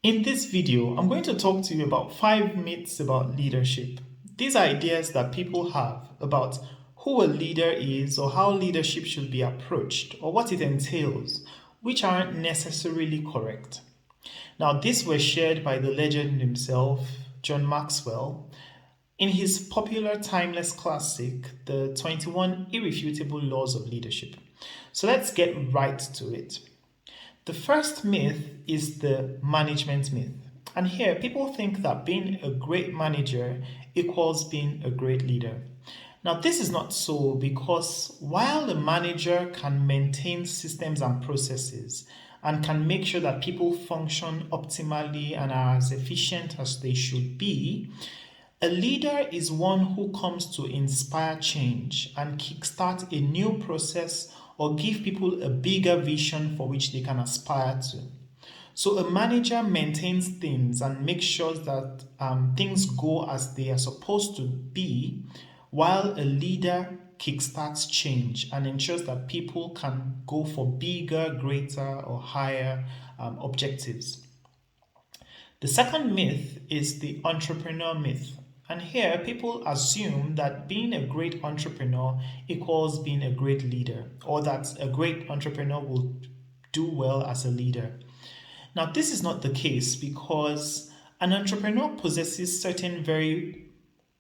In this video, I'm going to talk to you about 5 myths about leadership. These are ideas that people have about who a leader is or how leadership should be approached or what it entails, which aren't necessarily correct. Now, these were shared by the legend himself, John Maxwell, in his popular timeless classic, The 21 Irrefutable Laws of Leadership. So let's get right to it. The first myth is the management myth. And here, people think that being a great manager equals being a great leader. Now, this is not so because while a manager can maintain systems and processes and can make sure that people function optimally and are as efficient as they should be, a leader is one who comes to inspire change and kickstart a new process or give people a bigger vision for which they can aspire to. So a manager maintains things and makes sure that things go as they are supposed to be, while a leader kickstarts change and ensures that people can go for bigger, greater, or higher objectives. The second myth is the entrepreneur myth. And here, people assume that being a great entrepreneur equals being a great leader, or that a great entrepreneur will do well as a leader. Now, this is not the case because an entrepreneur possesses certain very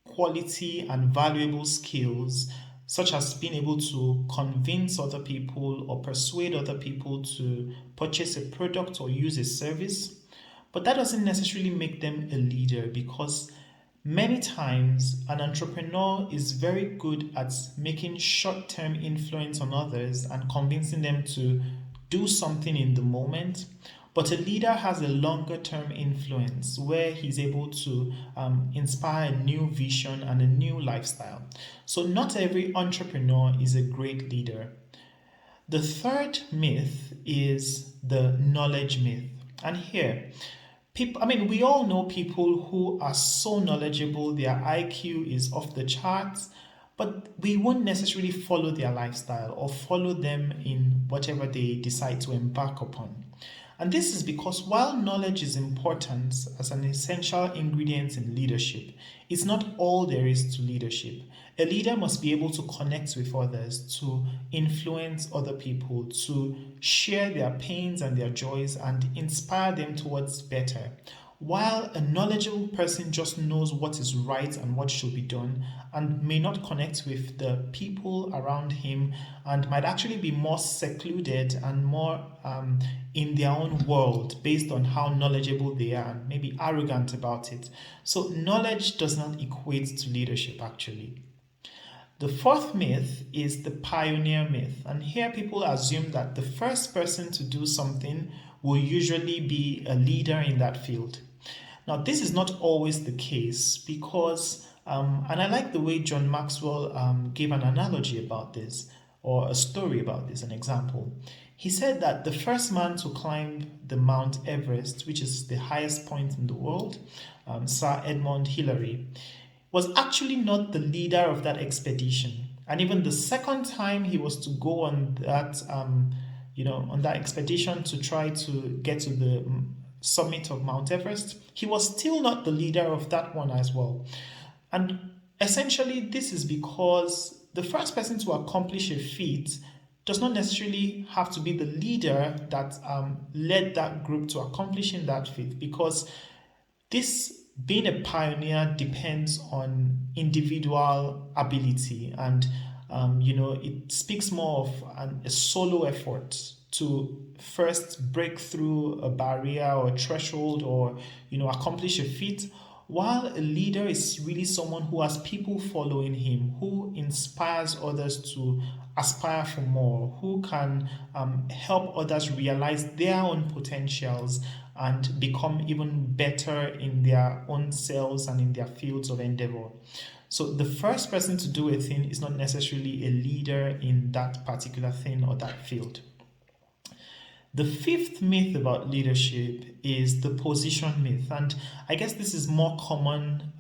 quality and valuable skills, such as being able to convince other people or persuade other people to purchase a product or use a service. But that doesn't necessarily make them a leader because many times an entrepreneur is very good at making short-term influence on others and convincing them to do something in the moment. But a leader has a longer term influence where he's able to inspire a new vision and a new lifestyle. So, not every entrepreneur is a great leader. The third myth is the knowledge myth. And here, we all know people who are so knowledgeable, their IQ is off the charts, but we won't necessarily follow their lifestyle or follow them in whatever they decide to embark upon. And this is because while knowledge is important as an essential ingredient in leadership, it's not all there is to leadership. A leader must be able to connect with others, to influence other people, to share their pains and their joys and inspire them towards better. While a knowledgeable person just knows what is right and what should be done and may not connect with the people around him and might actually be more secluded and more in their own world based on how knowledgeable they are and maybe arrogant about it. So, knowledge does not equate to leadership actually. The fourth myth is the pioneer myth. And here people assume that the first person to do something will usually be a leader in that field. Now, this is not always the case because, and I like the way John Maxwell gave an analogy about this or a story about this, an example. He said that the first man to climb the Mount Everest, which is the highest point in the world, Sir Edmund Hillary, was actually not the leader of that expedition. And even the second time he was to go on that, on that expedition to try to get to the summit of Mount Everest, he was still not the leader of that one as well. And essentially, this is because the first person to accomplish a feat does not necessarily have to be the leader that led that group to accomplishing that feat, because this being a pioneer depends on individual ability, and it speaks more of a solo effort to first break through a barrier or a threshold or accomplish a feat, while a leader is really someone who has people following him, who inspires others to aspire for more, who can help others realize their own potentials and become even better in their own selves and in their fields of endeavor. So the first person to do a thing is not necessarily a leader in that particular thing or that field. The fifth myth about leadership is the position myth. And I guess this is more common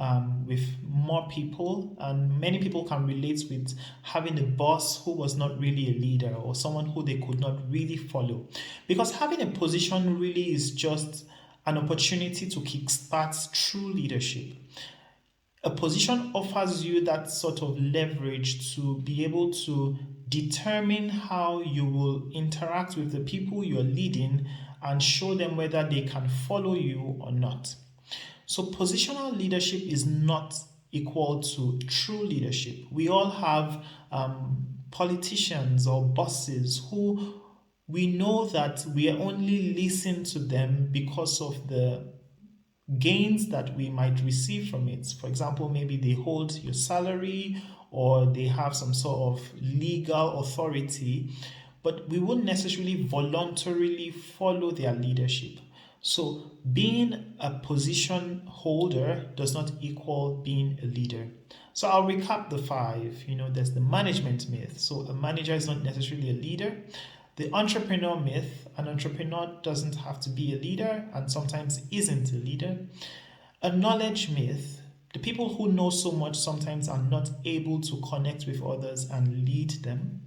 with more people, and many people can relate with having a boss who was not really a leader or someone who they could not really follow. Because having a position really is just an opportunity to kickstart true leadership. A position offers you that sort of leverage to be able to determine how you will interact with the people you're leading and show them whether they can follow you or not. So, positional leadership is not equal to true leadership. We all have politicians or bosses who we know that we only listen to them because of the gains that we might receive from it. For example, maybe they hold your salary or they have some sort of legal authority, but we wouldn't necessarily voluntarily follow their leadership. So, being a position holder does not equal being a leader. So, I'll recap the five. There's the management myth. So, a manager is not necessarily a leader. The entrepreneur myth: an entrepreneur doesn't have to be a leader and sometimes isn't a leader. A knowledge myth: the people who know so much sometimes are not able to connect with others and lead them.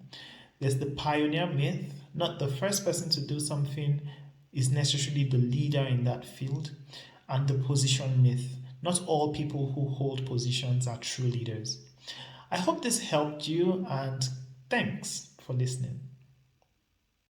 There's the pioneer myth: not the first person to do something is necessarily the leader in that field. And the position myth: not all people who hold positions are true leaders. I hope this helped you, and thanks for listening.